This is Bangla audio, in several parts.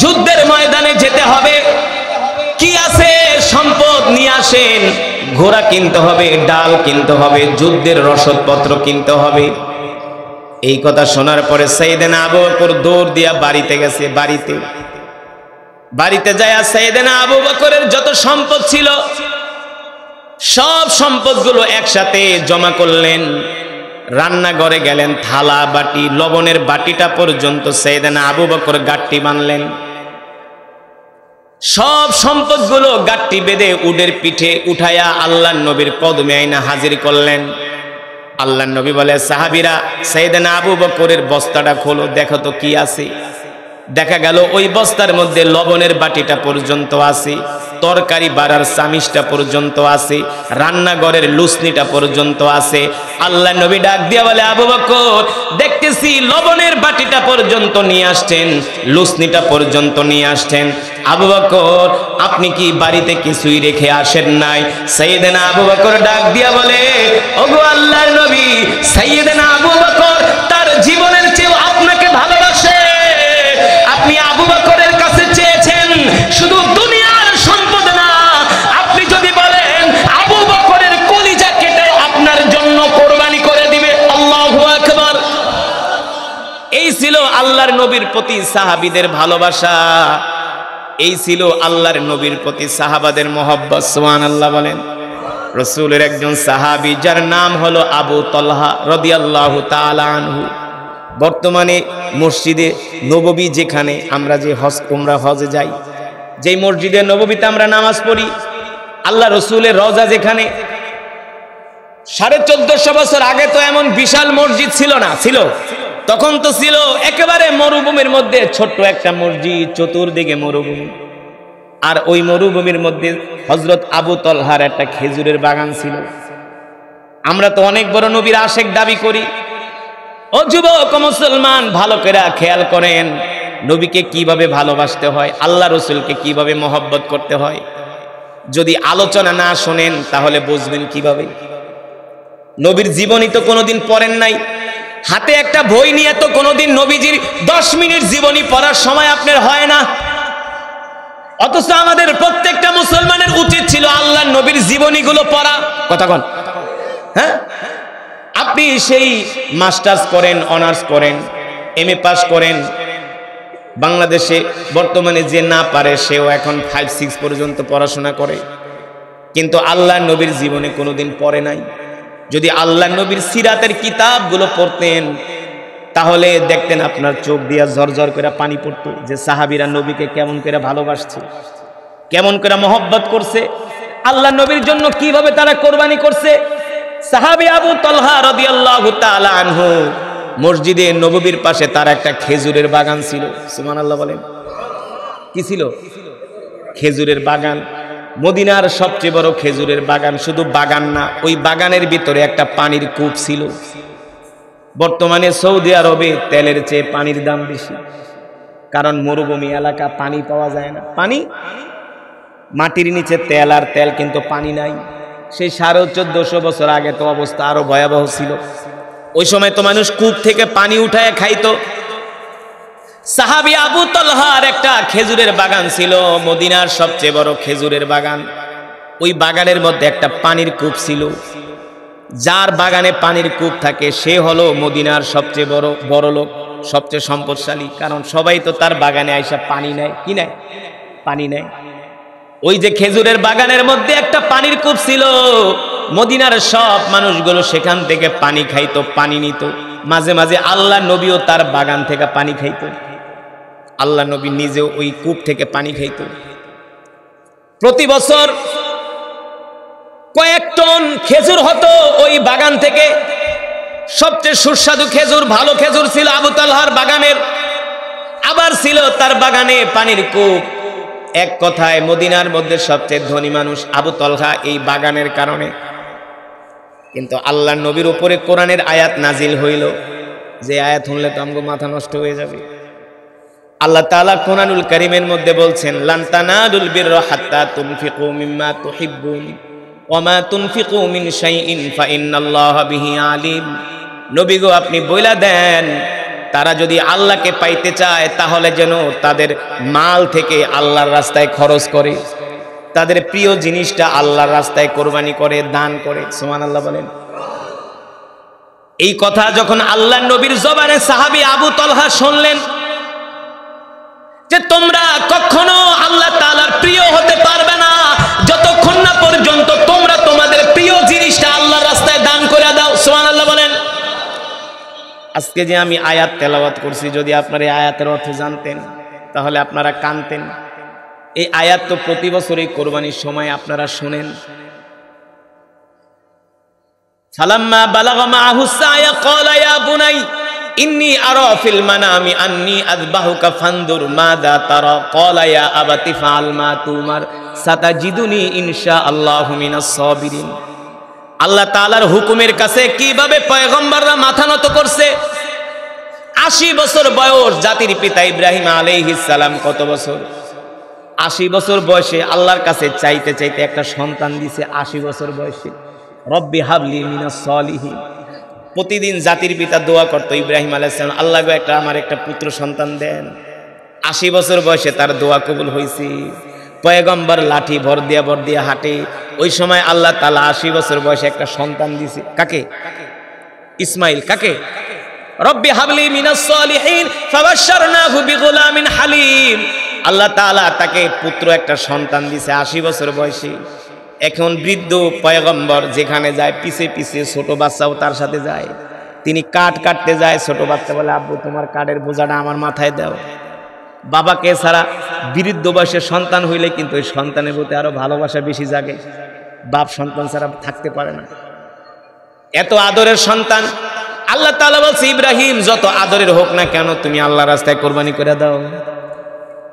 যুদ্ধের ময়দানে যেতে হবে, কি আছে সম্পদ নিয়ে আসেন, ঘোড়া কিনতে হবে, ডাল কিনতে হবে, যুদ্ধের রসদপত্র কিনতে হবে। এই কথা শোনার পরে সাইয়েদনা আবু বকর দৌড় দিয়া বাড়িতে গেছে। বাড়িতে যায় সাইয়েদনা আবু বকরের যত সম্পদ ছিল সব সম্পদগুলো একসাথে জমা করলেন। রান্নাঘরে গেলেন, থালা বাটি, লবণের বাটিটা পর্যন্ত সাইয়েদনা আবু বকর গাঁটটি বাঁধলেন। সব সম্পদগুলো গাঁটটি বেঁধে উটের পিঠে উঠাইয়া আল্লাহর নবীর কদমে আইনা হাজির করলেন। আল্লাহর নবী বলে, সাহাবীরা সাইয়েদনা আবু বকরের বস্তাটা খোলো, দেখো তো কি আছে। দেখা গেল ওই বস্তার মধ্যে লবণের বাটিটা পর্যন্ত আছে, তরকারি বাড়ার চামিচটা পর্যন্ত আছে, রান্নাঘরের লুসনিটা পর্যন্ত আছে। আল্লাহ নবী ডাক দিয়া বলে, আবু বকর, দেখতেছি লবণের বাটিটা পর্যন্ত নিয়ে আসছেন, লুসনিটা পর্যন্ত নিয়ে আসছেন। আবু বকর, আপনি কি বাড়িতে কিছুই রেখে আসেন নাই? সাইয়েদনা আবু বকর ডাক দিয়া বলে, ওগো আল্লাহর নবী, সাইয়েদনা আবু বকর তার জীবনের চেয়েও আপনাকে ভালোবাসে। আপনি আবু বকরের কাছে চেয়েছেন শুধু দুনিয়ার সম্পদ না, আপনি যদি বলেন আবু বকরের কলিজা কেটে আপনার জন্য কোরবানি করে দিবে। আল্লাহু আকবার। এই ছিল আল্লাহর নবীর প্রতি সাহাবীদের ভালোবাসা, এই ছিল আল্লাহর নবীর প্রতি সাহাবাদের মহব্বত। সুবহানাল্লাহ বলেন। রাসূলের একজন সাহাবী যার নাম হলো আবু তলহা রাদিয়াল্লাহু তাআলা আনহু, বর্তমানে মসজিদে নববী, যেখানে আমরা যে হজে যাই, যেই মসজিদে নববীতে আমরা নামাজ পড়ি, আল্লাহ রসুলের রওজা যেখানে, 1450 বছর আগে তো এমন বিশাল মসজিদ ছিল না, ছিল তখন তো ছিল একেবারে মরুভূমির মধ্যে ছোট্ট একটা মসজিদ, চতুর্দিকে মরুভূমি। আর ওই মরুভূমির মধ্যে হযরত আবু তলহার একটা খেজুরের বাগান ছিল। আমরা তো অনেক বড় নবীর আশেক দাবি করি। ও যুবক মুসলমান, ভালো করে খেয়াল করেন নবীকে কিভাবে ভালোবাসতে হয়, আল্লাহ রসুলকে কিভাবে মহব্বত করতে হয়। যদি আলোচনা না শোনেন তাহলে বুঝবেন কিভাবে। নবীর জীবনী তো কোনোদিন পড়েন নাই, হাতে একটা বই নিয়ে তো কোনোদিন নবীজির 10 মিনিট জীবনী পড়ার সময় আপনার হয় না। অথচ আমাদের প্রত্যেকটা মুসলমানের উচিত ছিল আল্লাহর নবীর জীবনীগুলো পড়া। কথা কন, হ্যাঁ? আপনি সেই মাস্টার্স করেন, অনার্স করেন, এমএ পাস করেন, বাংলাদেশে বর্তমানে যে না পারে সেও এখন 5-6 পর্যন্ত পড়াশোনা করে, কিন্তু আল্লাহর নবীর জীবনে কোনোদিন পড়ে নাই। যদি আল্লাহর নবীর সিরাতের কিতাবগুলো পড়তেন তাহলে দেখতেন আপনার চোখ দিয়া ঝরঝর করে পানি পড়তো, যে সাহাবীরা নবীকে কেমন করে ভালোবাসছে, কেমন করে মহব্বত করছে, আল্লাহর নবীর জন্য কিভাবে তারা কোরবানি করছে। সাহাবী আবু তলহা রাদিয়াল্লাহু তাআলা আনহু, মসজিদে নববীর পাশে তার একটা খেজুরের বাগান ছিল। সুবহানাল্লাহ বলেন। কি ছিল? খেজুরের বাগান। মদিনার সবচেয়ে বড় খেজুরের বাগান। শুধু বাগান না, ওই বাগানের ভিতরে একটা পানির কূপ ছিল। বর্তমানে সৌদি আরবে তেলের চেয়ে পানির দাম বেশি, কারণ মরুভূমি এলাকা, পানি পাওয়া যায় না। পানি, মাটির নিচে তেল আর তেল, কিন্তু পানি নাই। সেই 1450 বছর আগে তো অবস্থা আরো ভয়াবহ ছিল। ওই সময় তো মানুষ কূপ থেকে পানি উঠায় খাইতো। সাহাবী আবু তলহার একটা খেজুরের বাগান ছিল, মদিনার সবচেয়ে বড় খেজুরের বাগান। ওই বাগানের মধ্যে একটা পানির কূপ ছিল। যার বাগানে পানির কূপ থাকে সে হলো মদিনার সবচেয়ে বড় লোক, সবচেয়ে সম্পদশালী, কারণ সবাই তো তার বাগানে আইসা পানি নেয়। কি নেয়? পানি নেয়। ওই যে খেজুরের বাগানের মধ্যে একটা পানির কূপ ছিল, মদিনার সব মানুষগুলো সেখান থেকে পানি খাইতো, পানি নিত। মাঝে মাঝে আল্লাহ নবীও তার বাগান থেকে পানি খাইত। আল্লাহ নবী নিজেও ওই কূপ থেকে পানি খাইত। প্রতি বছর কয়েক টন খেজুর হতো ওই বাগান থেকে। সবচেয়ে সুস্বাদু খেজুর, ভালো খেজুর ছিল আবু তালহার বাগানের। আবার ছিল তার বাগানে পানির কূপ। এক কথায় মদিনার মধ্যে সবচেয়ে ধনী মানুষ আবু তালহা এই বাগানের কারণে। কিন্তু আল্লাহ নবীর উপরে কোরআনের আয়াত নাজিল হইল, যে আয়াত শুনলে তো আমগো মাথা নষ্ট হয়ে যাবে। আল্লাহ তাআলা কোরআনুল কারীমের মধ্যে বলছেন, লান তানালুল বিররা হাত্তা তুনফিকু মিম্মা তুহিব্বুন ওয়া মা তুনফিকু মিন শাইইন ফা ইন্নাল্লাহা বিহি আলিম। নবী গো, আপনি বইলা দেন তারা যদি আল্লাহকে পাইতে চায় তাহলে যেন তাদের মাল থেকে আল্লাহর রাস্তায় খরচ করে, তাদের প্রিয় জিনিসটা আল্লাহর রাস্তায় কোরবানি করে, দান করে। সুবহানাল্লাহ বলেন। এই কথা যখন আল্লাহ নবীর জবানে সাহাবী আবু তালহা শুনলেন যে তোমরা কখনো আল্লাহ তাআলার প্রিয় হতে পারবে না যতক্ষণ না পর্যন্ত তোমরা তোমাদের প্রিয় জিনিসটা আল্লাহর রাস্তায় দান করে দাও। সুবহানাল্লাহ বলেন। আজকে যে আমি আয়াত তেলাওয়াত করছি, যদি আপনারা এই আয়াতের অর্থ জানতেন তাহলে আপনারা কানতেন। এই আয়াত তো প্রতি বছরই কোরবানির সময় আপনারা শুনেন। ফালাম্মা বালাগা মাআহু সায়া ক্বালা ইয়া বুনাই ইন্নী আরা ফিল মানামি আন্নী আযবাহুকা ফানদুর মাযা তারা ক্বালা ইয়া আবাতি ফাআল মা তুমার সাতাজিদুনি ইনশাআল্লাহু মিনাস সাবিরিন। আল্লাহ তাআলার হুকুমের কাছে কিভাবে পয়গম্বররা মাথা নত করছে। 80 বছর বয়স, জাতির পিতা ইব্রাহিম আলাইহিস সালাম কত বছর? 80 বছর বয়সে আল্লাহর কাছে চাইতে চাইতে একটা সন্তান দিছে। 80 বছর বয়সে রব্বি হাবলি মিনাস সলিহিন। প্রতিদিন জাতির পিতা দোয়া করতো ইব্রাহিম আলাইহিস সালাম, আল্লাহ গো আমার একটা পুত্র সন্তান দেন। 80 বছর বয়সে তার দোয়া কবুল হয়েছে। পয়গম্বর লাঠি ভর দিয়া হাঁটে। ওই সময় আল্লাহ তাআলা 80 বছর বয়সে একটা সন্তান দিছে। কাকে? ইসমাইল। কাকে? রব্বি হাবলি মিনাস সলিহিন ফাবাশশারনাহু বিগুলামিন হালিম। আল্লাহ তাআলা তাকে পুত্র একটা সন্তান দিছে 80 বছর বয়সে। এখন বৃদ্ধ পয়গম্বর যেখানে যায় পিছে পিছে ছোট বাচ্চাও তার সাথে যায়। তিনি কাঠ কাটতে যায়, ছোট বাচ্চা বলে আব্বু তোমার কাঠের বোঝাটা আমার মাথায় দাও। বাবাকে ছাড়া বৃদ্ধ বয়সের সন্তান হইলে কিন্তু ওই সন্তানের প্রতি আরো ভালোবাসা বেশি জাগে। বাপ সন্তান ছাড়া থাকতে পারে না। এত আদরের সন্তান। আল্লাহ তাআলা বলছে ইব্রাহিম যত আদরের হোক না কেন তুমি আল্লাহর রাস্তায় কোরবানি করে দাও।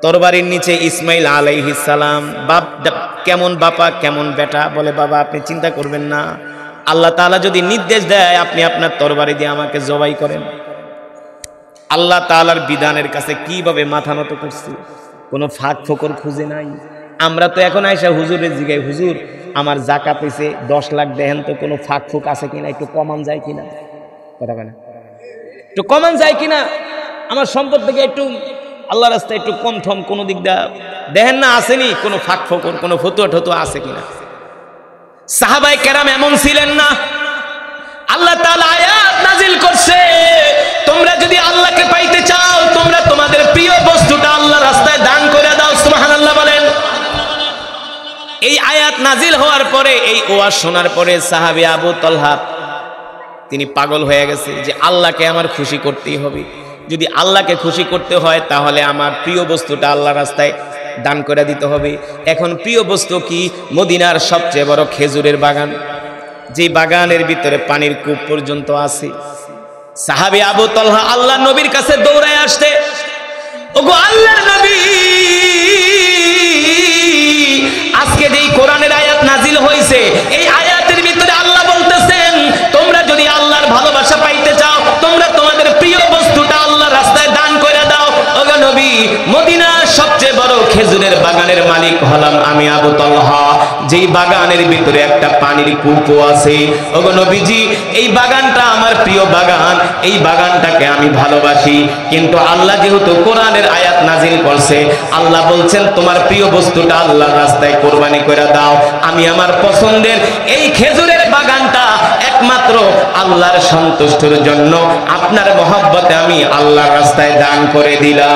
তরবারির নিচে ইসমাইল আলাইহিস সালাম। বাপ কেমন বাবা কেমন বেটা, বলে বাবা আপনি চিন্তা করবেন না, আল্লাহ তাআলা যদি নির্দেশ দেয় আপনি আপনার তরবারি দিয়ে আমাকে জবাই করেন। আল্লাহ তাআলার বিধানের কাছে কিভাবে মাথা নত করছি, কোনো ফাঁক ফোকর খুঁজে নাই। আমরা তো এখন আইসা হুজুরের জিগাই, হুজুর আমার জাকাত হইছে 10 লাখ, দেখেন তো কোনো ফাঁক ফোক আছে কিনা, একটু কমান যায় কিনা। কথা বলে একটু কমান যায় কিনা, আমার সম্পদ থেকে একটু আল্লাহ রাস্তায় একটু কম ঠম কোনো দিক দা দেখেন না আসেনি, কোনো ফাঁক ফোকর কোনো ফতুয়া টতুয়া আছে কিনা। সাহাবায়ে কেরাম এমন ছিলেন না। আল্লাহ তাআলা আয়াত নাজিল করছে তোমরা যদি আল্লাহকে পাইতে চাও তোমরা তোমাদের প্রিয় বস্তুটা আল্লাহর রাস্তায় দান করে দাও। সুবহানাল্লাহ বলেন। এই আয়াত নাজিল হওয়ার পরে, এই ওয়াজ শোনার পরে সাহাবী আবু তালহা তিনি পাগল হয়ে গেছে যে আল্লাহকে আমার খুশি করতেই হবে। যদি আল্লাহকে খুশি করতে হয় তাহলে আমার প্রিয় বস্তুটা আল্লাহর রাস্তায় দান করে দিতে হবে। এখন প্রিয় বস্তু কি? মদিনার সবচেয়ে বড় খেজুরের বাগান, যে বাগানের ভিতরে পানির কূপ পর্যন্ত আছে। সাহাবী আবু তালহা আল্লাহর নবীর কাছে দৌড়ায় আসতে, ওগো আল্লাহর নবী, আজকে যেই কোরআনের আয়াত নাজিল হয়েছে এই আয়াতের ভিতরে আল্লাহ বলতেছেন তোমরা যদি আল্লাহর ভালোবাসা পাইতে চাও তোমরা তোমাদের প্রিয় বস্তুটা আল্লাহর রাস্তায় দান করে দাও। ওগো নবী, মদিনার সবচেয়ে বড় খেজুরের বাগানের মালিক হলাম আমি আবু তালহা, যেই বাগানের ভিতরে একটা পানির কূপও আছে। ওগো নবীজি, এই বাগানটা আমার প্রিয় বাগান, এই বাগানটাকে আমি ভালোবাসি। কিন্তু আল্লাহ যেহেতু কোরআনের আয়াত নাজিল করছে, আল্লাহ বলছেন তোমার প্রিয় বস্তুটা আল্লাহর রাস্তায় কোরবানি করে দাও। আমি আমার পছন্দের এই খেজুরের বাগানটা একমাত্র আল্লাহর সন্তুষ্টির জন্য আপনার মহব্বতে আমি আল্লাহর রাস্তায় দান করে দিলাম।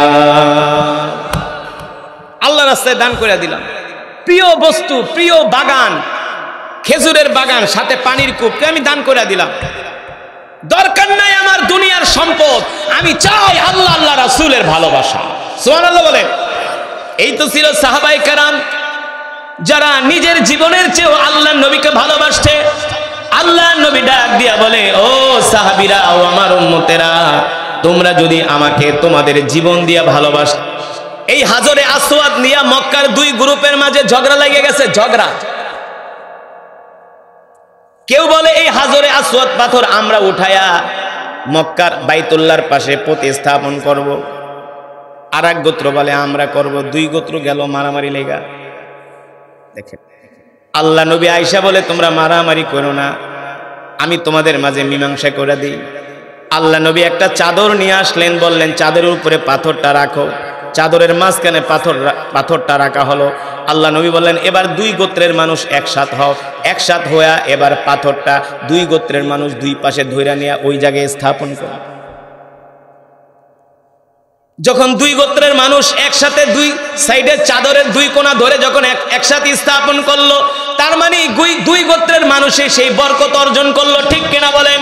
আল্লাহর রাস্তায় দান করে দিলাম। প্রিয় বস্তু, প্রিয় বাগান, খেজুরের বাগান, সাথে পানির কূপকে আমি দান করে দিলাম। দরকার নাই আমার দুনিয়ার সম্পদ, আমি চাই আল্লাহ আল্লাহ রাসূলের ভালোবাসা। সুবহানাল্লাহ বলেন। এই তো ছিল সাহাবায়ে কেরাম যারা নিজের জীবনের চেয়েও আল্লাহর নবীকে ভালোবাসতে। আল্লাহর নবী ডাক দিয়া বলে, ও সাহাবীরা, ও আমার উম্মতেরা, তোমরা যদি আমাকে তোমাদের জীবন দিয়া ভালোবাস। এই হাজরে আসওয়াদ নিয়ে মক্কার দুই গ্রুপের মাঝে ঝগড়া লেগে গেছে। ঝগড়া, কেউ বলে এই হাজরে আসওয়াদ পাথর আমরা উঠায়া মক্কার বাইতুল্লাহর পাশে প্রতিস্থাপন করব। আর এক গোত্র বলে আমরা করব। দুই গোত্র গেল মারামারি লেগা। দেখেন, আল্লাহ নবী আয়েশা বলে তোমরা মারামারি করো না, আমি তোমাদের মাঝে মীমাংসা করে দিই। আল্লাহ নবী একটা চাদর নিয়ে আসলেন, বললেন চাদরের উপরে পাথরটা রাখো। চাদরের মাঝখানে পাথরটা রাখা হলো। আল্লাহ নবী বললেন এবার দুই গোত্রের মানুষ একসাথ হও। একসাথ হইয়া এবার পাথরটা দুই গোত্রের মানুষ দুই পাশে ধইরা নিয়ে ওই জায়গায় স্থাপন করো। যখন দুই গোত্রের মানুষ একসাথে দুই সাইডে চাদরের দুই কোণা ধরে যখন একসাথে স্থাপন করলো, তার মানে দুই গোত্রের মানুষে সেই বরকত অর্জন করলো। ঠিক কিনা বলেন?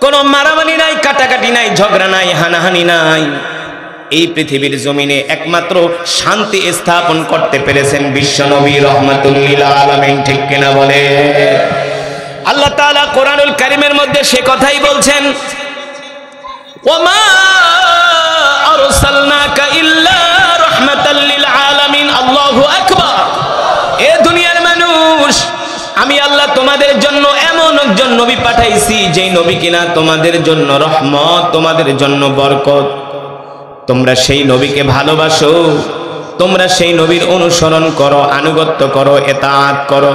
কোনো মারামারি নাই, কাটাকাটি নাই, ঝগড়া নাই, হানাহানি নাই। এই পৃথিবীর জমিনে একমাত্র শান্তি স্থাপন করতে পেরেছেন বিশ্বনবী রাহমাতুল লিল আলামিন। ঠিক কিনা বলে? আল্লাহ তাআলা কোরআনুল কারীমের মধ্যে সে কথাই বলছেন, ওয়ামা আরসালনাকা ইল্লা রাহমাতাল লিল আলামিন। আল্লাহু আকবার। এ দুনিয়ার মানুষ, আমি আল্লাহ তোমাদের জন্য এমন একজন নবী পাঠাইছি যেই নবী কিনা তোমাদের জন্য রহমত, তোমাদের জন্য বরকত। তোমরা সেই নবীকে ভালোবাসো, তোমরা সেই নবীর অনুসরণ করো, আনুগত্য করো, ইতাআত করো।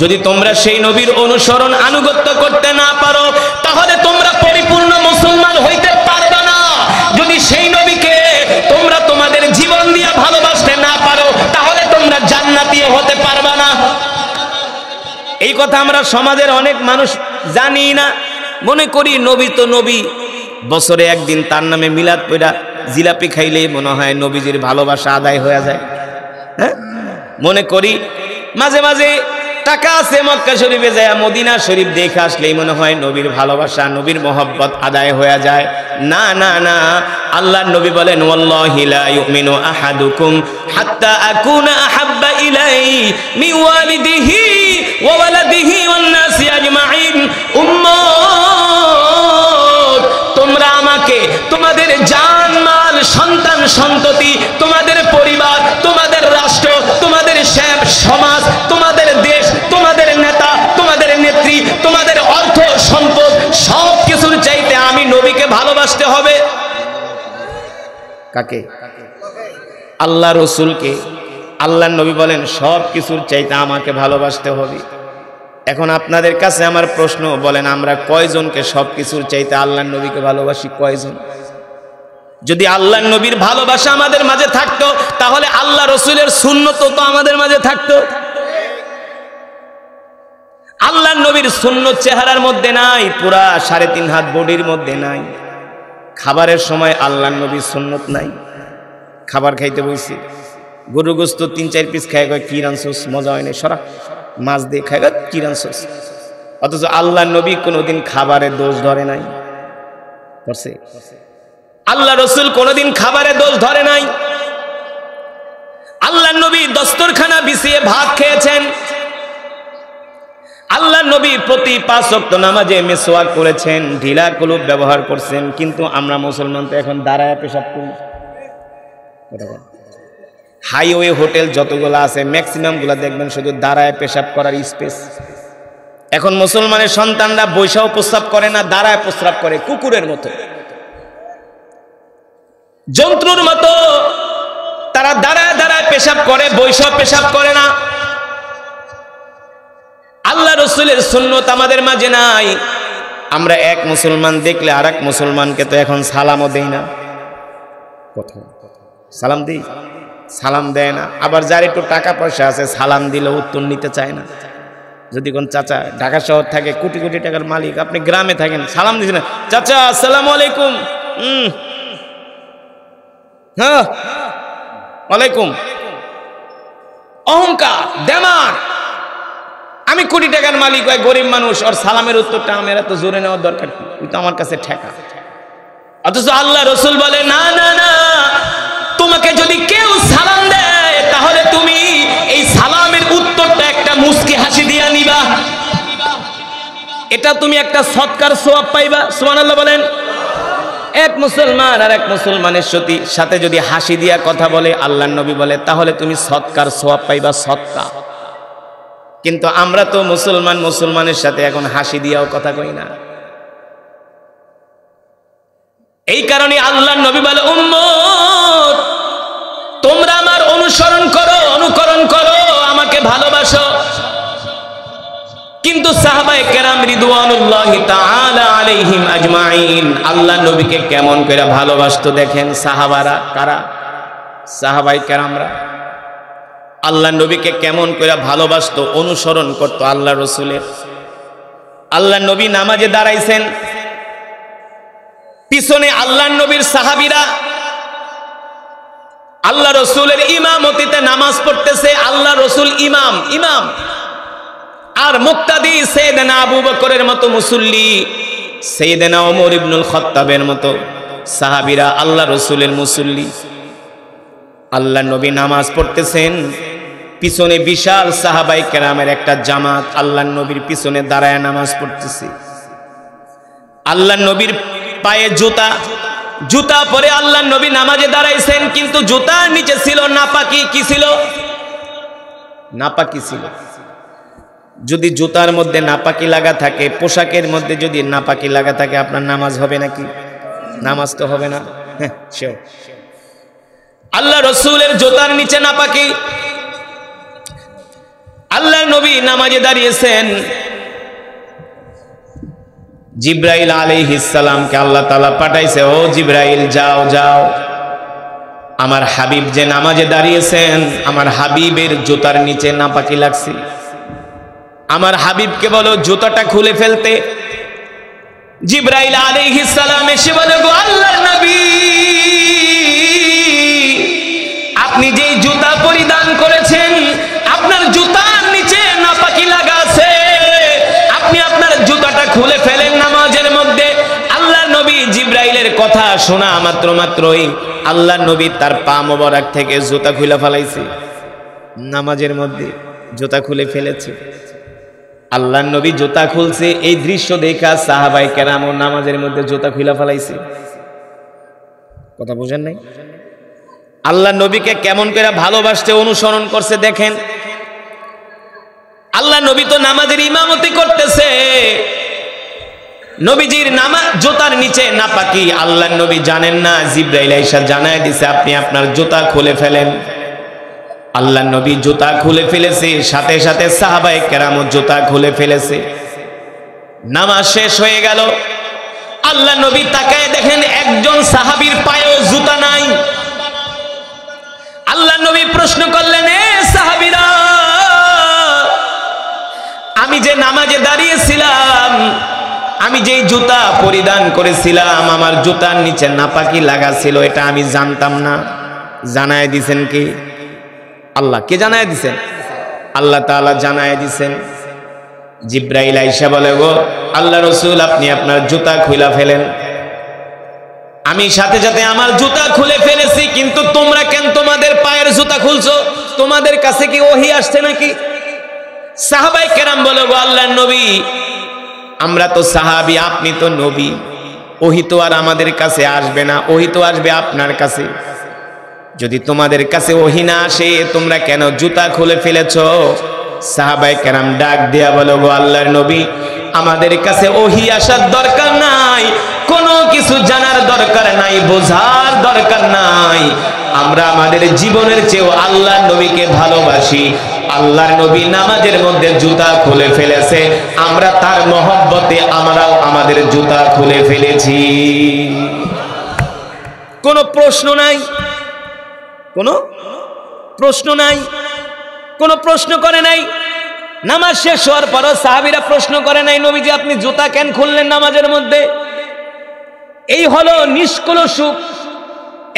যদি তোমরা সেই নবীর অনুসরণ আনুগত্য করতে না পারো, তাহলে তোমরা পরিপূর্ণ মুসলমান হইতে পারবে না। যদি সেই নবীকে তোমরা তোমাদের জীবন দিয়ে ভালোবাসতে না পারো, তাহলে তোমরা জান্নাতি হতে পারবে না। এই কথা আমরা সমাজের অনেক মানুষ জানি না, মনে করি নবী তো নবী, বছরে একদিন তার নামে মিলাদ পড়া জিলাপি খাইলেই মনে হয় নবীজির ভালোবাসা আদায় হয়ে যায়। হ্যাঁ, মনে করি মাঝে মাঝে টাকা আছে মক্কা শরীফে যায় মদিনা শরীফ দেখে আসলেই মনে হয় নবীর ভালোবাসা, নবীর মহব্বত আদায় হয়ে যায়। না না না, আল্লাহর নবী বলেন ওয়াল্লাহি লা ইউমিনু আহাদুকুম হাত্তা আকুনা আহাব্বা ইলাইহি মিন ওয়ালিদিহি ওয়া ওয়ালাদিহি ওয়ান নাসি আজমাইন। উম্মত, তোমরা আমাকে তোমাদের জান মাল, সন্তান সন্ততি, তোমাদের পরিবার, তোমাদের রাষ্ট্র, তোমাদের সমাজ, তোমাদের দেশ, তোমাদের নেতা, তোমাদের নেত্রী, তোমাদের অর্থ সম্পদ সব কিছুর চাইতে আমি নবীকে ভালোবাসতে হবে। কাকে? আল্লাহ রসুলকে। আল্লাহ নবী বলেন সব কিছুর চাইতে আমাকে ভালোবাসতে হবে। এখন আপনাদের কাছে আমার প্রশ্ন, বলেন আমরা কয়জনকে সব কিছুর চাইতে আল্লাহ নবীকে ভালোবাসি? কয়জন? যদি আল্লাহ নবীর ভালোবাসা আমাদের মাঝে থাকতো, তাহলে আল্লাহ রসুলের সুন্নত তো আমাদের মাঝে থাকতো। আল্লাহ নবীর সুন্নত চেহারার মধ্যে নাই, পুরা 3.5 হাত বডির মধ্যে নাই। খাবারের সময় আল্লাহ নবীর সুন্নত নাই। খাবার খাইতে বসি, গরু গোস্ত 3-4 পিস খাই, কি রানছোস, মজা হয় না, সরা মাছ দিয়ে খাই, কি রানছোস। অথচ আল্লাহ নবী কোনোদিন খাবারের দোষ ধরে নাই। করছে? আল্লাহ রসুল কোনোদিন খাবারে দোষ ধরে নাই। আল্লাহ নবী দস্তরখানা বিছিয়ে ভাত খেয়েছেন। আল্লাহ নবী প্রতি 5 ওয়াক্ত নামাজে মিসওয়াক করেছেন, ঢিলা কলুব ব্যবহার করছেন। কিন্তু আমরা মুসলমান তো এখন দাঁড়ায় পেশাব করি। হাইওয়ে হোটেল যতগুলো আছে ম্যাক্সিমাম গুলা দেখবেন শুধু দাঁড়ায় পেশাব করার স্পেস। এখন মুসলমানের সন্তানরা বৈশাও প্রস্রাব করে না, দাঁড়ায় প্রস্রাব করে, কুকুরের মতো, জন্তুর মতো। তারা দাঁড়ায় দাঁড়ায় পেশাব করে, বৈশাও পেশাব করে না। আল্লাহ রসুলের সুন্নত আমাদের মাঝে নাই। আমরা এক মুসলমান দেখলে আর এক মুসলমানকে তো এখন সালামও দেই না। সালাম দিই? সালাম দেয় না। আবার যার একটু টাকা পয়সা আছে সালাম দিলে উত্তর নিতে চায় না। যদি কোন চাচা ঢাকা শহর থাকে, কোটি কোটি টাকার মালিক, আপনি গ্রামে থাকেন, সালাম দিচ্ছেন না, চাচা আসসালামু আলাইকুম। হ্যাঁ ওয়ালাইকুম। অহংকার, দেমার। আমি কোটি টাকার মালিক, হয় গরিব মানুষ, ওর সালামের উত্তরটা আমার এত জোরে নেওয়ার দরকার কি? ওই তো আমার কাছে ঠেকা। অথচ আল্লাহ রসুল বলে না না না, তোমাকে যদি কেউ সালাম দেয় তাহলে তুমি এই সালামের উত্তরটা একটা মুস্কি হাসি দিয়া নিবা। এটা তুমি একটা সৎকার সওয়াব পাইবা। সুবহানাল্লাহ বলেন। এক মুসলমান আর এক মুসলমানের সাথে যদি হাসি দিয়া কথা বলে, আল্লাহর নবী বলে, তাহলে তুমি সৎকার সওয়াব পাইবা, সৎকা। কিন্তু আমরা তো মুসলমানের সাথে এখন হাসি দিয়াও কথা কই না। এই কারণে আল্লাহর নবী বলে উম্মত, তোমরা আমার অনুকরণ করো, আমাকে ভালোবাসো। কিন্তু সাহাবায়ে কেরাম রিদওয়ানুল্লাহি তাআলা আলাইহিম আজমাইন আল্লাহ নবীকে কেমন করে ভালোবাসতো দেখেন। সাহাবারা কারা? সাহাবায়ে কেরামরা আল্লাহ নবীকে কেমন করে ভালোবাসতো, অনুসরণ করতো আল্লাহ রসুলের। আল্লাহ নবী নামাজে দাঁড়াইছেন, পিছনে আল্লাহ নবীর সাহাবীরা আল্লাহ রসুলের ইমামতিতে নামাজ পড়তেছে। আল্লাহ রসুল ইমাম ইমাম আর মুক্তাদি সাইয়েদনা আবু বকরের মতো মুসল্লি, সাইয়েদনা ওমর ইবনুল খাত্তাবের মতো সাহাবীরা আল্লাহ রসুলের মুসল্লি। আল্লাহ নবী নামাজ পড়তেছেন, পিছনে বিশাল সাহাবায়ে কেরামের একটা জামাত আল্লাহ নবীর পিছনে দাঁড়ায় নামাজ পড়তেছে। আল্লাহ নবীর পায়ে জুতা, জুতা পরে আল্লাহ নবী নামাজে দাঁড়াইছেন, কিন্তু জুতার নিচে ছিল নাপাকি। কি ছিল? নাপাকি ছিল। যদি জুতার মধ্যে নাপাকি লাগা থাকে, পোশাকের মধ্যে যদি নাপাকি লাগা থাকে, আপনার নামাজ হবে নাকি? নামাজ তো হবে না। হ্যাঁ, আল্লাহ রসুলের জুতার নিচে নাপাকি। আল্লাহ নবী নামাজে দাঁড়িয়েছেন, জিব্রাইল আলাইহিস সালামকে আল্লাহ তাআলা পাঠাইছে, ও জিব্রাইল যাও যাও, আমার হাবিব যে নামাজে দাঁড়িয়েছেন, আমার হাবিবের জুতার নিচে নাপাকি লাগছে, আমার হাবিবকে বলো জুতাটা খুলে ফেলতে। জিব্রাইল আলাইহিস সালাম এসে বলে, গো আল্লাহর নবী, আপনি যেই জুতা পরিধান করেছেন, আপনার জুতার নিচে নাপাকি লাগা আছে, আপনি আপনার জুতাটা খুলে ফেলেন নামাজের মধ্যে। আল্লাহ নবী জিব্রাইলের কথা শোনা মাত্রই আল্লাহ নবী তার পা মোবারক থেকে জুতা খুলে ফেলাইছে, নামাজের মধ্যে জুতা খুলে ফেলেছে। আল্লাহ নবী জুতা খুলছে, এই দৃশ্য দেখা সাহাবায়ে কেরাম নামাজের মধ্যে জুতা খুলে ফেলাইছে। কথা বুঝেন নাই? আল্লাহ নবীকে কেমন করে ভালোবাসতে, অনুসরণ করছে দেখেন। আল্লাহ নবী তো নামাজের ইমামতি করতেছে, নবীজির নামাজ জুতার নিচে নাপাকি। আল্লাহ নবী জানেন না, জিব্রাইল আইসা জানায় দিছে আপনি আপনার জুতা খুলে ফেলেন। আল্লাহ নবী জুতা খুলে ফেলেছে, সাথে সাথে সাহাবায়ে কেরাম জুতা খুলে ফেলেছে। নামাজ শেষ হয়ে গেল, আল্লাহ নবী তাকায় দেখেন একজন সাহাবীর পায়েও জুতা নাই। আল্লাহ নবী প্রশ্ন করলেন, এ সাহাবীরা, আমি যে নামাজে দাঁড়িয়েছিলাম, আমি যেই জুতা পরিধান করেছিলাম, আমার জুতার নিচে নাপাকি লাগা ছিল, এটা আমি জানতাম না, জানায় দিছেন কি? আল্লাহ। কে জানায় দিছেন? আল্লাহ তাআলা জানায় দিছেন। জিব্রাইল আইসা বলে, গো আল্লাহ রসুল, আপনি আপনার জুতা খুলে ফেলেন। আমি সাথে সাথে আমার জুতা খুলে ফেলেছি, কিন্তু তোমরা কেন তোমাদের পায়ের জুতা খুলছো? তোমাদের কাছে কি ওহী আসছে নাকি? সাহাবায়ে কেরাম বলে, গো আল্লাহর নবী, আমরা তো সাহাবী, আপনি তো নবী, ওহী তো আর আমাদের কাছে আসবে না, ওহী তো আসবে আপনার কাছে। যদি তোমাদের কাছে ওহী না আসে, তোমরা কেন জুতা খুলে ফেলেছো? সাহাবায়ে কেরাম ডাক দিয়া বলে, গো আল্লাহর নবী, আমাদের কাছে ওহী আসার দরকার নাই, কোনো কিছু জানার দরকার নাই, বোঝার দরকার নাই। আমরা আমাদের জীবনের চেয়েও আল্লাহর নবীকে ভালোবাসি। আল্লাহর নবী নামাজের মধ্যে জুতা খুলে ফেলেছে, আমরা তার মহব্বতে আমরাও আমাদের জুতা খুলে ফেলেছি। কোনো প্রশ্ন নাই, কোনো প্রশ্ন নাই, কোনো প্রশ্ন করে নাই। নামাজ শেষ হওয়ার পরও সাহাবীরা প্রশ্ন করে নাই, নবীজি আপনি জুতা কেন খুললেন নামাজের মধ্যে? এই হলো নিষ্কলুষ,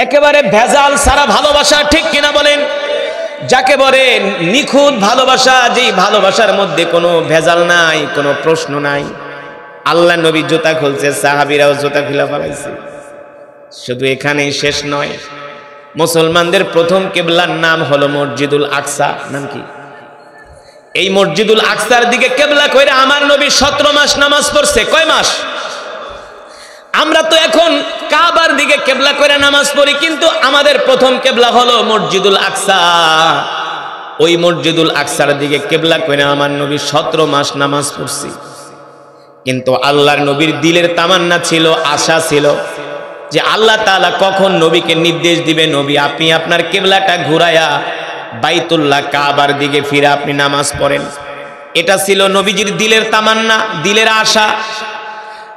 একেবারে ভেজাল সারা ভালোবাসা, ঠিক কিনা বলেন? যাকে বলে নিখুঁত ভালোবাসা, যেই ভালোবাসার মধ্যে কোনো ভেজাল নাই, কোনো প্রশ্ন নাই। আল্লাহ নবী জুতা খুলছে, সাহাবীরাও জুতা খুলে ফেলাইছে। শুধু এখানেই শেষ নয়, মুসলমানদের প্রথম কিবলার নাম হলো মসজিদুল আকসা। নাম কি? এই মসজিদুল আকসার দিকে কিবলা কইরা আমার নবী 17 মাস নামাজ পড়ছে। কয় মাস? আমরা তো এখন কাবার দিকে কিবলা কইরা নামাজ পড়ি, কিন্তু আমাদের প্রথম কিবলা হলো মসজিদুল আকসা। ওই মসজিদুল আকসার দিকে কিবলা কইরা আমার নবী 17 মাস নামাজ পড়ছে। কিন্তু আল্লাহর নবীর দিলের তামান্না ছিল, আশা ছিল যে আল্লাহ তাআলা কখন নবীকে নির্দেশ দিবে, নবী আপনি আপনার কিবলাটা ঘুরায়া বাইতুল্লাহ কাবার দিকে ফিরে আপনি নামাজ পড়েন। এটা ছিল নবীজির দিলের তামান্না, দিলের আশা।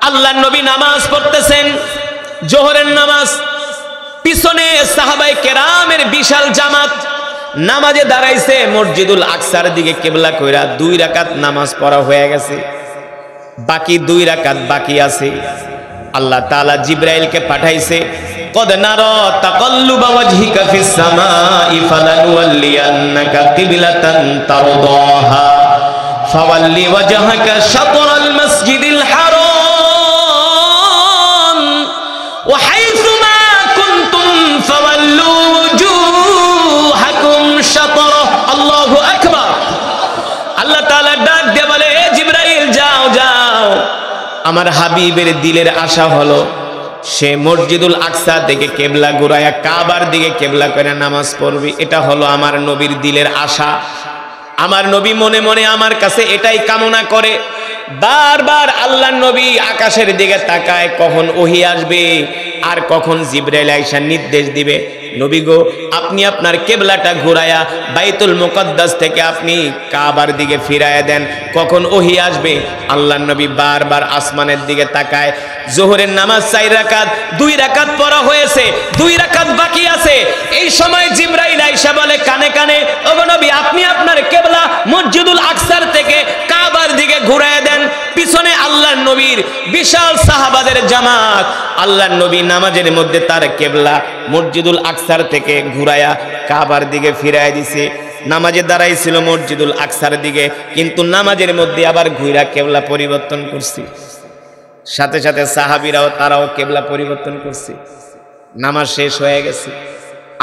আল্লাহর নবী নামাজ পড়তেছেন, জোহরের নামাজ, পিছনে সাহাবায়ে কেরামের বিশাল জামাত নামাজে দাঁড়াইছে, মসজিদুল আকসার দিকে কিবলা কইরা 2 রাকাত নামাজ পড়া হয়ে গেছে, বাকি 2 রাকাত বাকি আছে। আল্লাহ তাআলা জিবরাইলকে পাঠাইছে, কদ নারা তাকাল্লুবা ওয়াজহিকা ফিস সামাই ফালানুওয়াল্লিয়ান্নাকা কিবলাতান তারদাহা ফাওয়াল্লি ওয়াজহাকা শাতরাল মাসজিদিল হারাম ওয়া হাইসুমা কুনতুম ফাওয়াল্লু ওয়াজুহাকুম শাতরাহ। আল্লাহু আকবার। আল্লাহ তাআলা ডাক দিয়ে বলে, এ জিবরাইল যাও যাও, আমার হাবিবের দিলের আশা হলো সে মসজিদুল আকসা থেকে কেবলা ঘুরায়া কাবার দিকে কেবলা করে নামাজ পড়বে। এটা হলো আমার নবীর দিলের আশা। আমার নবী মনে মনে আমার কাছে এটাই কামনা করে। বারবার আল্লাহর নবী আকাশের দিকে তাকায়, কখন ওহী আসবে আর কখন জিবরাইল আইসা নির্দেশ দিবে, নবী গো আপনি আপনার কেবলাটা ঘুরায়া বাইতুল মুকদ্দাস থেকে আপনি কাবার দিকে ফিরায়া দেন, কখন ওহী আসবে। আল্লাহর নবী বারবার আসমানের দিকে তাকায়। জোহরের নামাজ 4 রাকাত, 2 রাকাত পড়া হয়েছে, 2 রাকাত বাকি আছে। এই সময় জিবরাইল আইসা বলে কানে কানে, ওগো নবী আপনি আপনার কেবলা মসজিদুল আকসার থেকে কাবার দিকে ঘুরায়া দেন। পিছনে আল্লাহর নবীর বিশাল সাহাবাদের জামাত, আল্লাহর নবী নামাজের মধ্যে তার কেবলা মসজিদুল আকসার থেকে ঘুরায়া কাবার দিকে ফিরায় দিছে। নামাজে দাঁড়াইছিল মসজিদুল আকসার দিকে, কিন্তু নামাজের মধ্যে আবার ঘুরা কেবলা পরিবর্তন করছে। সাথে সাথে সাহাবীরাও তারাও কেবলা পরিবর্তন করছে। নামাজ শেষ হয়ে গেছে।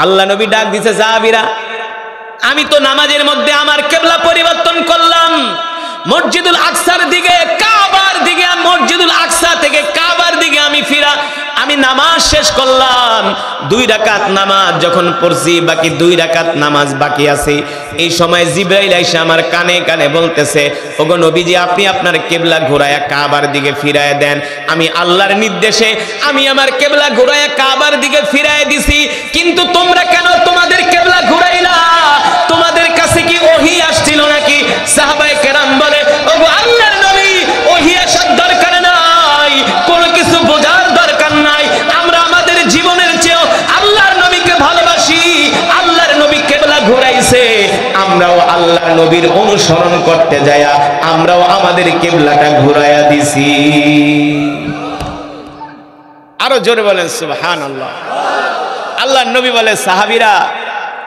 আল্লাহ নবী ডাক দিছে, সাহাবীরা আমি তো নামাজের মধ্যে আমার কেবলা পরিবর্তন করলাম মসজিদুল আকসার দিকে, কাবার দিকে, মসজিদুল আকসা থেকে কাবার দিকে আমি নামাজ শেষ করলাম। 2 রাকাত নামাজ যখন পড়ছি, বাকি 2 রাকাত নামাজ বাকি আছে। এই সময় জিবরাইল আইসা আমার কানে কানে বলতেছে, ওগো নবীজি আপনি আপনার কেবলা ঘোরায়া কাবার দিকে ফিরায় দেন। আমি আল্লাহর নির্দেশে আমি আমার কেবলা ঘোরায়া কাবার দিকে ফিরায় দিছি, কিন্তু তোমরা কেন তোমাদের কেবলা ঘুরাইলা? তোমাদের কাছে কি ওহী আসছিল নাকি? সাহাবায়ে কেরাম বলে, ওগো আল্লাহর নবী ওহী আসার দরকার নাই, কোনো কিছু বোঝার দরকার নাই। আমরা আমাদের জীবনের চেয়েও আল্লাহর নবীকে ভালোবাসি। আল্লাহর নবী কেবলা ঘুরাইছে, আমরাও আল্লাহর নবীর অনুসরণ করতে যায়া আমরাও আমাদের কেবলাটা ঘুরাইয়া দিছি। আরো জোরে বলেন সুবহানাল্লাহ। আল্লাহর নবী বলে, সাহাবীরা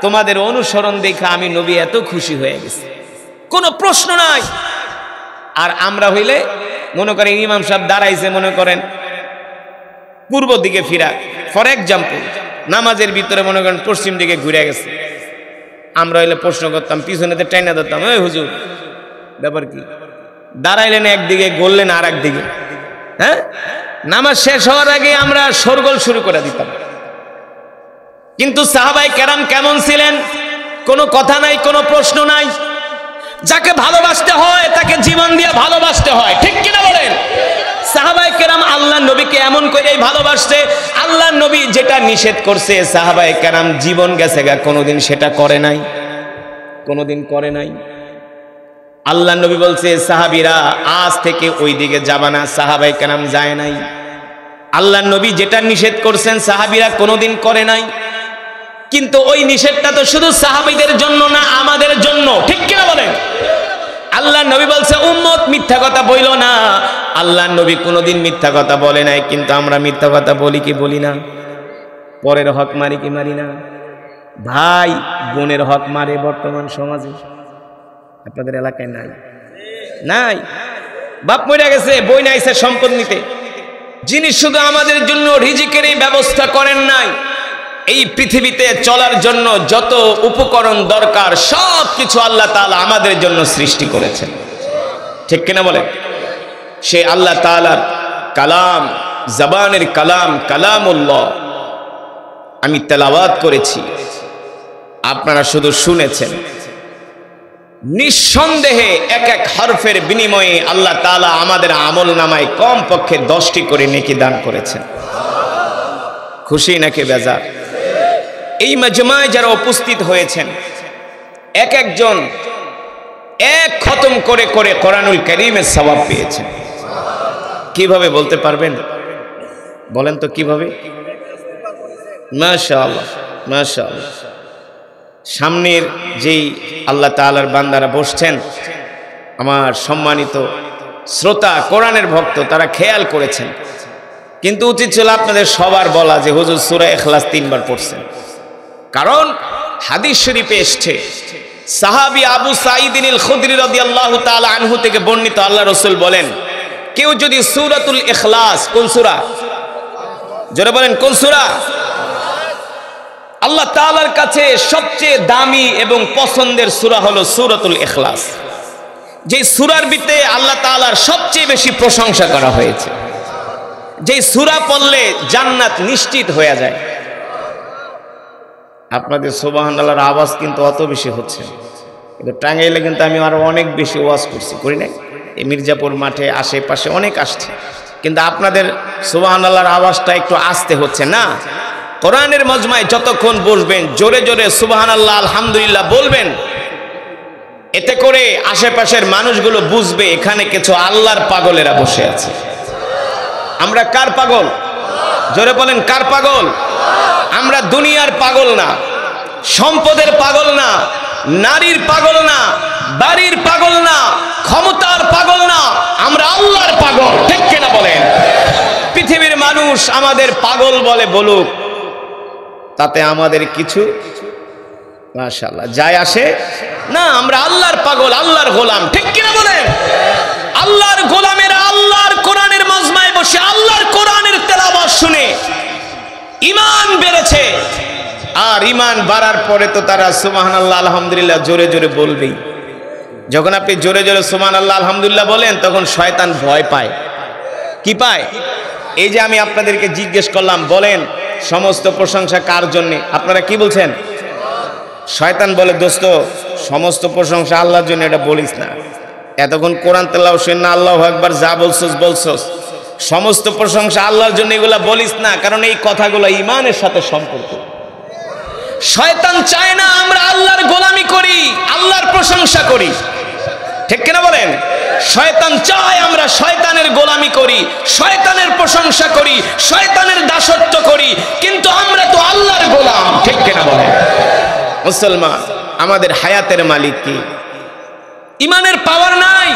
তোমাদের অনুসরণ দেখে আমি নবী এত খুশি হয়ে গেছি, কোনো প্রশ্ন নাই। আর আমরা হইলে মনে করেন ইমাম সাহেব দাঁড়াইছে, মনে করেন পূর্ব দিকে ফিরা, ফর এক্সাম্পল নামাজের ভিতরে মনে করেন পশ্চিম দিকে ঘুরে গেছে, আমরা হইলে প্রশ্ন করতাম, পিছনেতে টাইনা ধরতাম, ওই হুজুর ব্যাপার কি? দাঁড়াইলেন একদিকে, গড়লেন আর একদিকে। হ্যাঁ, নামাজ শেষ হওয়ার আগে আমরা শোরগোল শুরু করে দিতাম। কিন্তু সাহাবায়ে কেরাম কেমন ছিলেন? কোনো কথা নাই, কোনো প্রশ্ন নাই। যাকে ভালোবাসতে হয় তাকে জীবন দিয়ে ভালোবাসতে হয়, ঠিক কিনা বলেন? সাহাবায়ে কেরাম আল্লাহর নবীকে এমন করেই ভালোবাসছে, আল্লাহর নবী যেটা নিষেধ করছে সাহাবায়ে কেরাম জীবন গেছে গা কোনোদিন সেটা করে নাই, কোনোদিন করে নাই। আল্লাহর নবী বলছে, সাহাবীরা আজ থেকে ওই দিকে যাবা না, সাহাবায়ে কেরাম যায় নাই। আল্লাহর নবী যেটা নিষেধ করছেন সাহাবীরা কোনোদিন করে নাই। কিন্তু ওই নিষেধটা তো শুধু সাহাবীদের জন্য না, আমাদের জন্য, ঠিক কিনা বলেন? আল্লাহর নবী বলছে, উম্মত মিথ্যা কথা বইল না। আল্লাহর নবী কোনোদিন মিথ্যা কথা বলে নাই, কিন্তু আমরা মিথ্যা কথা বলি কি বলি না? পরের হক মারি কি মারি না? ভাই বোনের হক মারে বর্তমান সমাজে, আপনাদের এলাকায় নাই? নাই। বাপ মরে গেছে, বই নাইছে সম্পদ নিতে, যিনি শুধু আমাদের জন্য রিজিকের এই ব্যবস্থা করেন নাই, এই পৃথিবীতে চলার জন্য যত উপকরণ দরকার সব কিছু আল্লাহ তাআলা আমাদের জন্য সৃষ্টি করেছেন, ঠিক কিনা বলেন? সে আল্লাহ তাআলার কালাম, জবানের কালাম, কালামুল্লাহ আমি তেলাওয়াত করেছি, আপনারা শুধু শুনেছেন। নিঃসন্দেহে এক এক হরফের বিনিময়ে আল্লাহ তাআলা আমাদের আমল নামায় কম পক্ষে 10টি করে নেকি দান করেছেন। খুশি নাকি বেজার? এই মাজমায় যারা উপস্থিত হয়েছেন, এক এক খতম করে করে কোরআনুল কারীমের সওয়াব পেয়েছেন। কিভাবে বলতে পারবেন? বলেন তো কিভাবে? মাশাআল্লাহ মাশাআল্লাহ। সামনের যেই আল্লাহ তাআলার বান্দারা বসছেন, আমার সম্মানিত শ্রোতা কোরআনের ভক্ত, তারা খেয়াল করেছেন, কিন্তু উচিত ছিল আপনাদের সবার বলা যে হুজুর সূরা ইখলাস 3 বার পড়ছেন। কারণ হাদিস শরীফে এসেছে, সাহাবী আবু সাঈদ আল খুদরি রাদিয়াল্লাহু তাআলা আনহু থেকে বর্ণিত, আল্লাহ রাসূল বলেন, কেউ যদি সূরাতুল ইখলাস, কোন সূরা? জোরে বলেন কোন সূরা? আল্লাহ তাআলার কাছে সবচেয়ে দামি এবং পছন্দের সূরা হলো সূরাতুল ইখলাস। যে সূরার ভিতরে আল্লাহ তাআলার সবচেয়ে বেশি প্রশংসা করা হয়েছে, যে সূরা পড়লে জান্নাত নিশ্চিত হয়ে যায়। আপনাদের সুবহানাল্লাহর আওয়াজ কিন্তু অত বেশি হচ্ছে, কিন্তু টাঙ্গাইলে কিন্তু আমি আরো অনেক বেশি ওয়াজ করছি, করি নাই? এই মির্জাপুর মাঠে আশেপাশে অনেক আসছে, কিন্তু আপনাদের সুবহানাল্লাহর আওয়াজটা একটু আস্তে হচ্ছে না। কোরআনের মজমায় যতক্ষণ বসবেন জোরে জোরে সুবহানাল্লাহ আলহামদুলিল্লাহ বলবেন, এতে করে আশেপাশের মানুষগুলো বুঝবে এখানে কিছু আল্লাহর পাগলেরা বসে আছে। আমরা কার পাগল? জোরে বলেন কার পাগল? আমরা দুনিয়ার পাগল না, সম্পদের পাগল না, নারীর পাগল না, বাড়ির পাগল না, ক্ষমতার পাগল না, আমরা আল্লাহর পাগল। ঠিক কিনা বলেন? পৃথিবীর মানুষ আমাদের পাগল বলে বলুক, তাতে আমাদের কিছু মাশাআল্লাহ যায় আসে না। আমরা আল্লাহর পাগল, আল্লাহর গোলাম। ঠিক কিনা বলেন? আল্লাহর গোলামেরা আল্লাহর কোরআনের মজমায় বসে আল্লাহর কোরআনের তেলাওয়াত শুনে ঈমান বেড়েছে, আর ঈমান বাড়ার পরে তো তারা সুবহানাল্লাহ আলহামদুলিল্লাহ জোরে জোরে বলবেই। যখন আপনি জোরে জোরে সুবহানাল্লাহ আলহামদুলিল্লাহ বলেন, তখন শয়তান ভয় পায়। কি পায়? এই যে আমি আপনাদেরকে জিজ্ঞেস করলাম, বলেন সমস্ত প্রশংসা কার জন্য? আপনারা কি বলছেন? শয়তান বলে, দোস্ত সমস্ত প্রশংসা আল্লাহর জন্য, এটা বলিস না। এতক্ষণ কোরআন তেলাওয়াত শুন না, আল্লাহু আকবার যা বলছস বলছস, সমস্ত প্রশংসা আল্লাহর জন্য এগুলা বলিস না, কারণ এই কথাগুলো ঈমানের সাথে সম্পর্ক। শয়তান চায় না আমরা আল্লাহর গোলামি করি, আল্লাহর প্রশংসা করি। ঠিক কিনা বলেন? শয়তান চায় আমরা শয়তানের গোলামি করি, শয়তানের প্রশংসা করি, শয়তানের দাসত্ব করি, কিন্তু আমরা তো আল্লাহর গোলাম। ঠিক কিনা বলেন? মুসলমান, আমাদের হায়াতের মালিক কি? ঈমানের পাওয়ার নাই।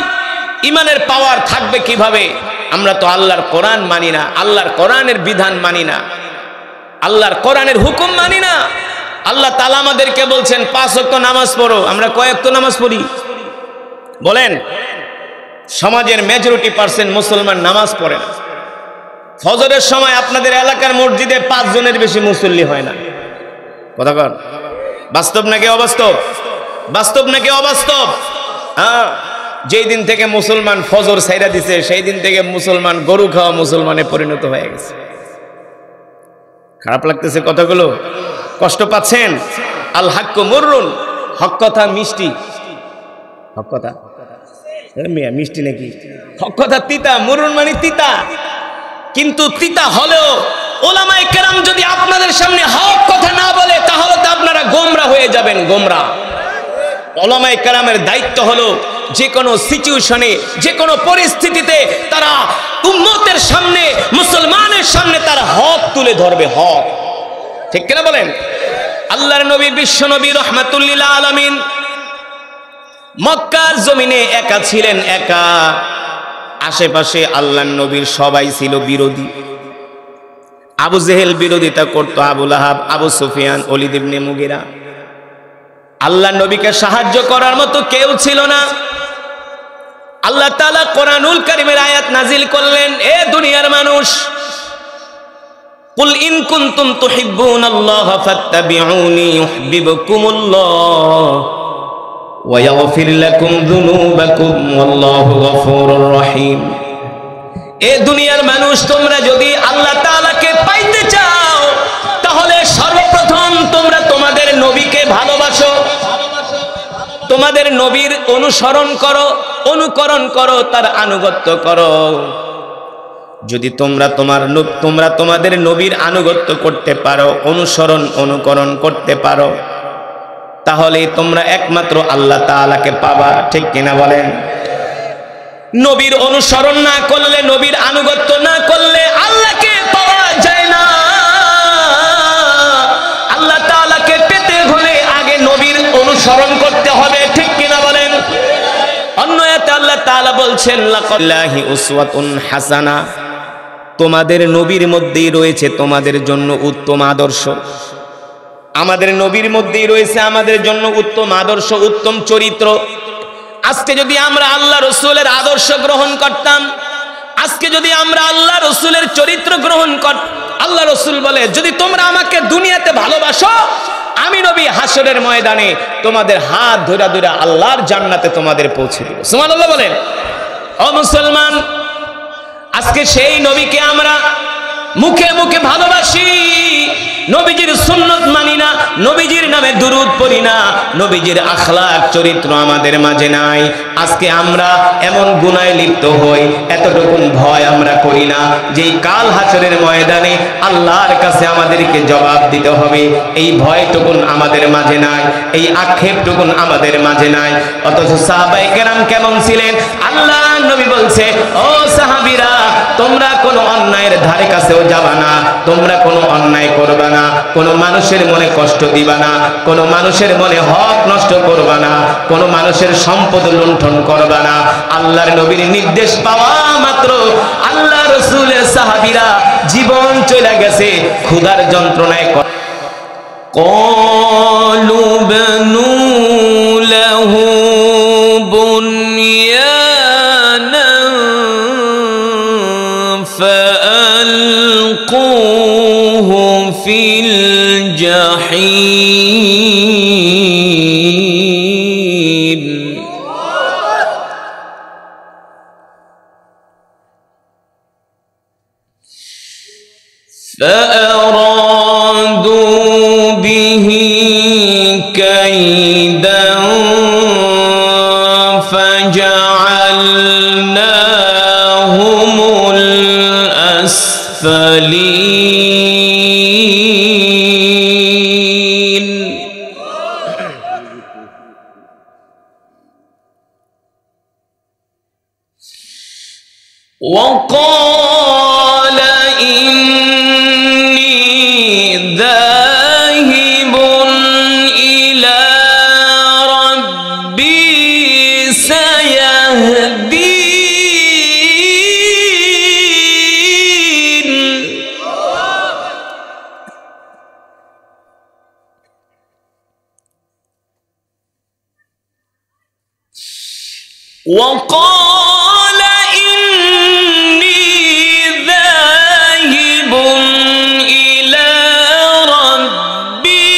ঈমানের পাওয়ার থাকবে কিভাবে? আমরা তো আল্লাহর কোরআন মানি না, আল্লাহর কোরআনের বিধান মানি না, আল্লাহর কোরআনের হুকুম মানি না। আল্লাহ তাআলা আমাদেরকে বলছেন 5 ওয়াক্ত নামাজ পড়ো, আমরা কয় ওয়াক্ত নামাজ পড়ি? বলেন। সমাজের মেজরিটি পার্সেন্ট মুসলমান নামাজ পড়ে না। ফজরের সময় আপনাদের এলাকার মসজিদে 5 জনের বেশি মুসল্লি হয় না। কথা কন, বাস্তব নাকি অবাস্তব? বাস্তব নাকি অবাস্তব? হ্যাঁ, যেই দিন থেকে মুসলমান ফজর ছাইরা দিছে, সেই দিন থেকে মুসলমান গরু খাওয়া মুসলমানে পরিণত হয়ে গেছে। খারাপ লাগতেছে কথাগুলো? কষ্ট পাচ্ছেন? আল হাক্কু মুররুন, হক কথা মিষ্টি। হক কথা মিয়া মিষ্টি নাকি? হক কথা তিতা, মুররুন মানে তিতা। কিন্তু তিতা হলেও ওলামায়ে কেরাম যদি আপনাদের সামনে হক কথা না বলে, তাহলে তো আপনারা গোমরা হয়ে যাবেন, গোমরা। ওলামায়ে কেরামের দায়িত্ব হলো যে কোনো সিচুয়েশনে, যে কোনো পরিস্থিতিতে তারা উম্মতের সামনে, মুসলমানের সামনে তারা হক তুলে ধরবে, হক। ঠিক কিনা বলেন? আল্লাহর নবী, বিশ্ব নবী রাহমাতুল লিল আলামিন মক্কার জমিনে একা ছিলেন, একা। আশেপাশে আল্লাহর নবীর সবাই ছিল বিরোধী। আবু জেহেল বিরোধিতা করত, আবু লাহাব, আবু সুফিয়ান, ওলীদ ইবনে মুগীরা। আল্লাহর নবীকে সাহায্য করার মতো কেউ ছিল না। আল্লাহ তাআলা কোরআনুল কারীমের আয়াত নাজিল করলেন, এ দুনিয়ার মানুষ, কুল ইন কুনতুম তুহিব্বুনাল্লাহা ফাত্তাবিউনি ইউহিব্বুকুমুল্লাহ ওয়া ইয়াগফির লাকুম যুনুবাকুম ওয়াল্লাহু গফুরুর রহিম। এ দুনিয়ার মানুষ, তোমরা যদি আল্লাহ তাআলাকে পাইতে চাও, তাহলে সর্বপ্রথম তোমরা তোমাদের নবীকে ভালোবাসো, তোমাদের নবীর অনুসরণ করো, অনুকরণ করো, তার আনুগত্য করো। যদি তোমরা তোমাদের নবীর আনুগত্য করতে পারো, অনুসরণ অনুকরণ করতে পারো, তাহলে তোমরা একমাত্র আল্লাহ তাআলাকে পাবা। ঠিক কিনা বলেন? নবীর অনুসরণ না করলে, নবীর আনুগত্য না করলে আল্লাহকে পাওয়া যায় না। আল্লাহ তাআলাকে পেতে হলে আগে নবীর অনুসরণ করতে হবে। ঠিক কিনা বলেন? অন্য আয়াতে আল্লাহ তাআলা বলছেন লাকাল্লাহি উসওয়াতুন হাসানা, তোমাদের নবীর মধ্যেই রয়েছে তোমাদের জন্য উত্তম আদর্শ। আমাদের নবীর মধ্যেই রয়েছে আমাদের জন্য উত্তম আদর্শ, উত্তম চরিত্র। আজকে যদি আমরা আল্লাহ রসুলের আদর্শ গ্রহণ করতাম, আজকে যদি আমরা আল্লাহ রসুলের চরিত্র গ্রহণ করতাম, আল্লাহ রসুল বলে যদি তোমরা আমাকে দুনিয়াতে ভালোবাসো, আমি নবী হাসরের ময়দানে তোমাদের হাত ধরে ধরে আল্লাহর জান্নাতে তোমাদের পৌঁছে দেব। সুবহানাল্লাহ বলেন। ও মুসলমান, আজকে সেই নবীকে আমরা মুখে মুখে ভালোবাসি, নবীজির সুন্নত মানি না, নবীজির নামে দুরূদ পড়ি না, নবীজির আখলাক চরিত্র আমাদের মাঝে নাই। আজকে আমরা এমন গুনাহে লিপ্ত হই, এতটুকুন ভয় আমরা করি না যে কাল হাসরের ময়দানে আল্লাহর কাছে আমাদেরকে জবাব দিতে হবে। এই ভয়টুকুন আমাদের মাঝে নাই, এই আক্ষেপটুকুন আমাদের মাঝে নাই। অথচ সাহাবায়ে কেরাম কেমন ছিলেন? আল্লাহ নবী বলছে, ও সাহাবীরা, তোমরা কোনো অন্যায়ের ধারে কাছেও যাবা না, তোমরা কোনো অন্যায় করবা না, কোনো মানুষের মনে কষ্ট দিবা না, কোনো মানুষের মনে হক নষ্ট করবা না, কোনো মানুষের সম্পদ লুণ্ঠন করবা না। আল্লাহর নবীর নির্দেশ পাওয়া মাত্র আল্লাহ রাসূলের সাহাবীরা জীবন চলে গেছে ক্ষুধার যন্ত্রণায়। ক্বালু বানু লাহু বুনয়ানান ফাআলকুহু ফিল জাহিম। فأرادوا به كيدا فجعلناهم الأسفلين. وقال إني ذاهب إلى ربي سيهدين. وقال إني ذاهب إلى ربي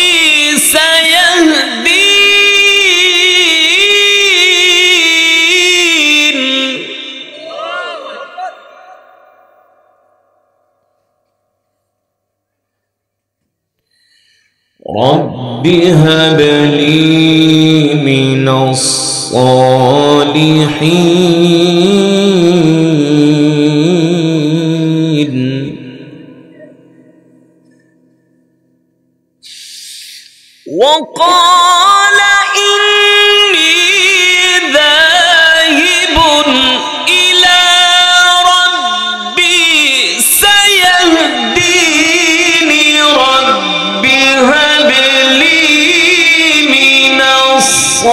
سيهدين. رب هب لي من الصالحين. وقال إني ذاهب إلى ربي سيهدين. رب هب لي من الصالحين.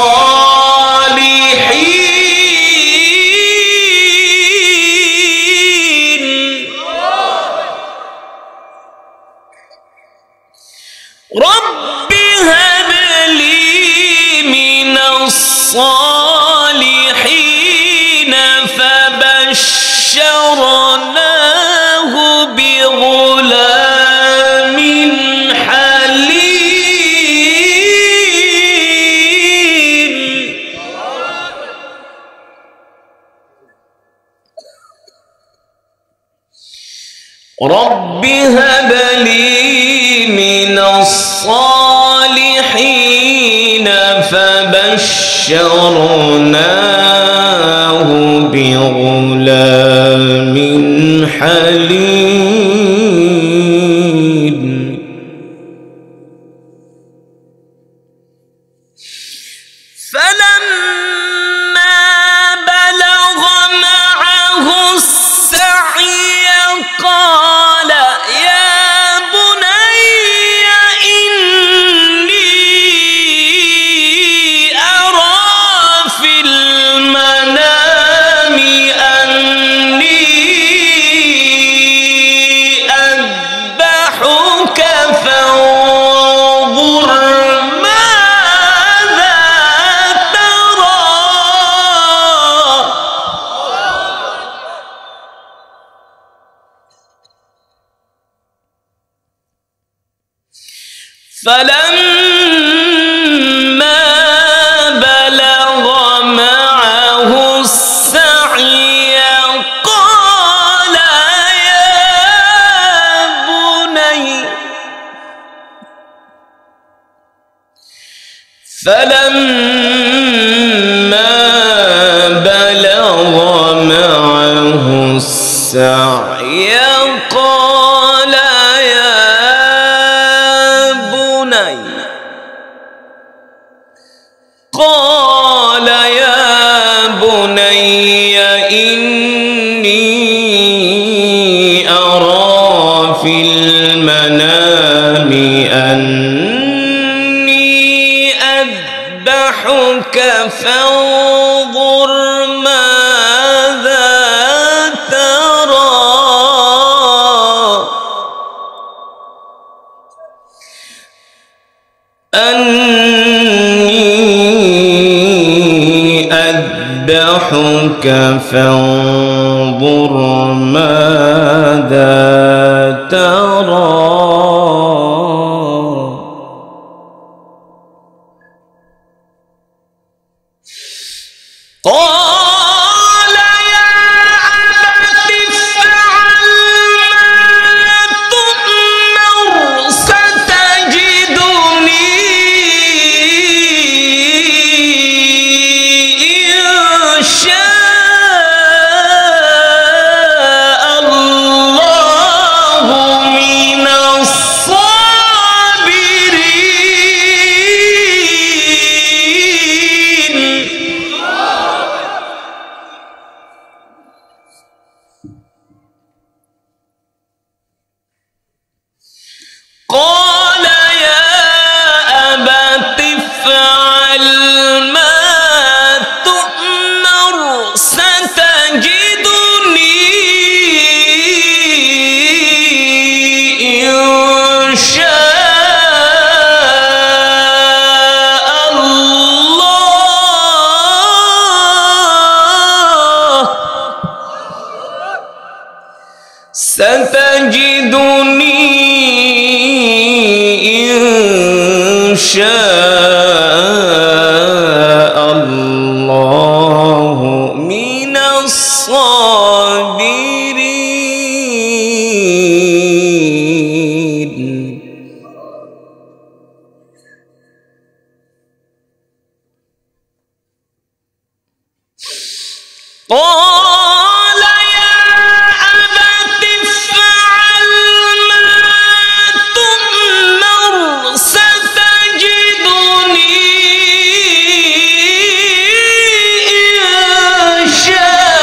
رب هب لي من الصالحين. فبشرناه بغلام حليم. رب هب لي من الصالحين. فبشرناه بغلام حليم. فلما بلغ معه السعي قال يا بني فلما بلغ معه السعي قال يا بني إني أرى في المنام أني أذبحك فانظر ماذا ترى أذبحك فانظر ماذا ترى قال يا أبت افعل ما تؤمر ستجدني إن شاء الله من الصابرين. قال يا أبت افعل ما تؤمر ستجدني إن شاء الله ستجدني إن شاء الله من الصابرين. قال يا أبت افعل ما تؤمر ستجدني إن شاء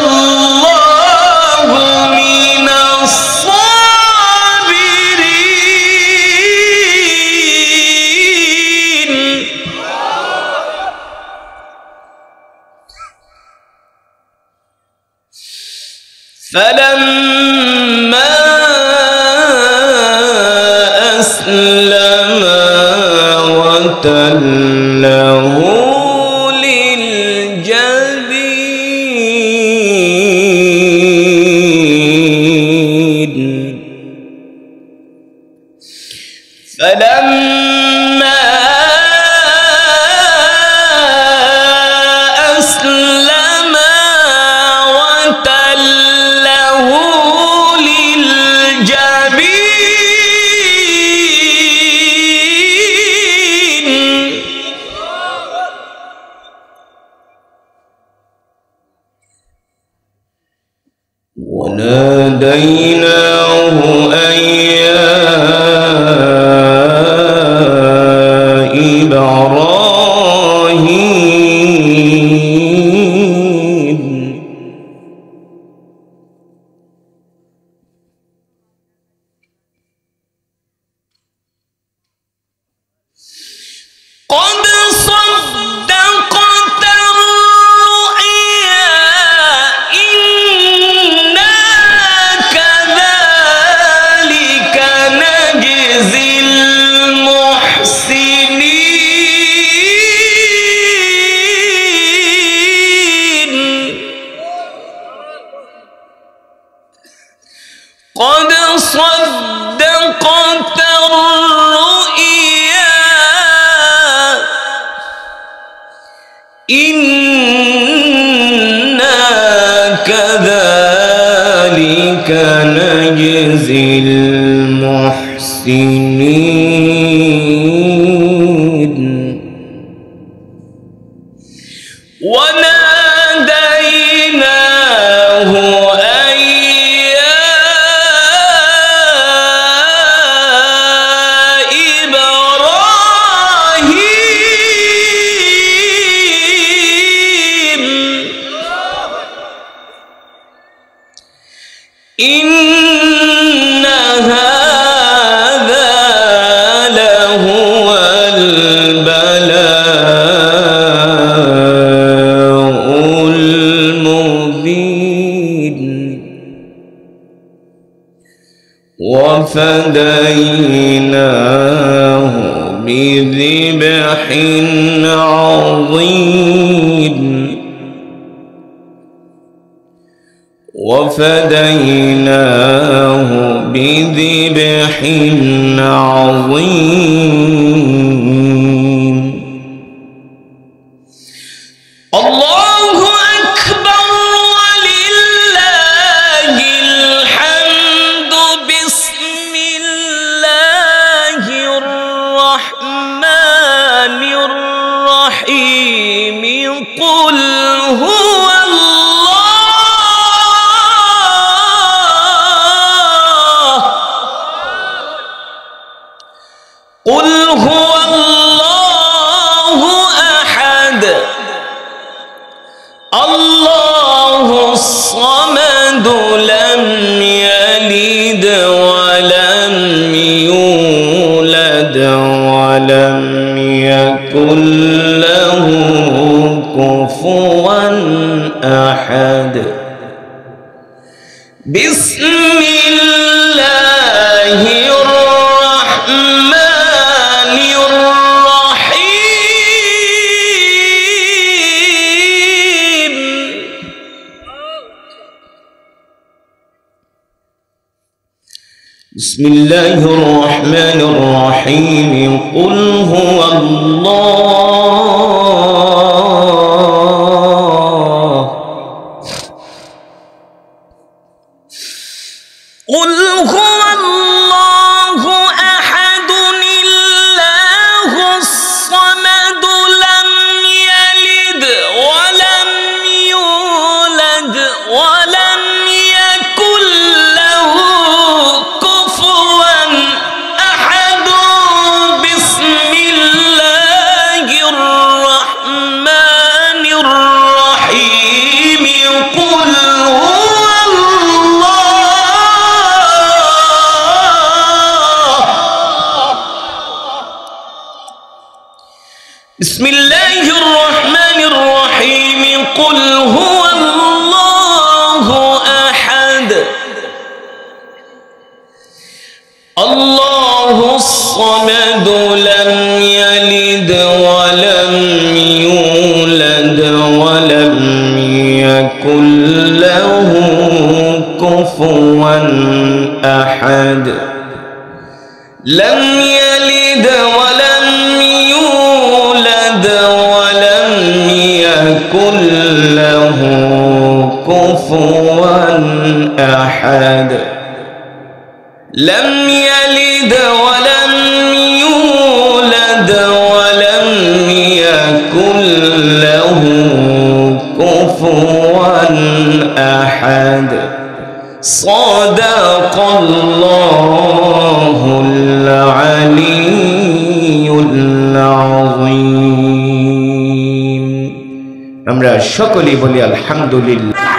الله من الصابرين. فلما أسلما وتله للجبين فلما أسلما وتله للجبين وناديناه أن يا إبراهيم قد صدقت الرؤيا إنا كذلك قد صدقت الرؤيا إنا كذلك نجزي المحسنين وناديناه أن يا إبراهيم إن هذا لهو البلاء المبين وفديناه بذبح عظيم وفديناه بذبح عظيم الله أكبر ولله الحمد بسم الله الرحمن الرحيم قل هو قل هو الله أحد الله الصمد لم يلد ولم يولد ولم يكن له كفوا أحد بسم الله الرحمن الرحيم بسم الله الرحمن الرحيم قل هو الله قل هو الله أحد الله الصمد لم يلد ولم يولد ولم يكن له كفوا أحد بسم الله الرحمن الرحيم قل هو بسم الله الرحمن الرحيم قل هو الله أحد الله الصمد لم يلد ولم يولد ولم يكن له كفوا أحد لم يلد ولم يولد ولم يكن له كفوا أحد لم يلد ولم يولد ولم يكن له كفوا أحد صدق الله العلي العظيم আমরা সকলেই বলি আলহামদুলিল্লাহ।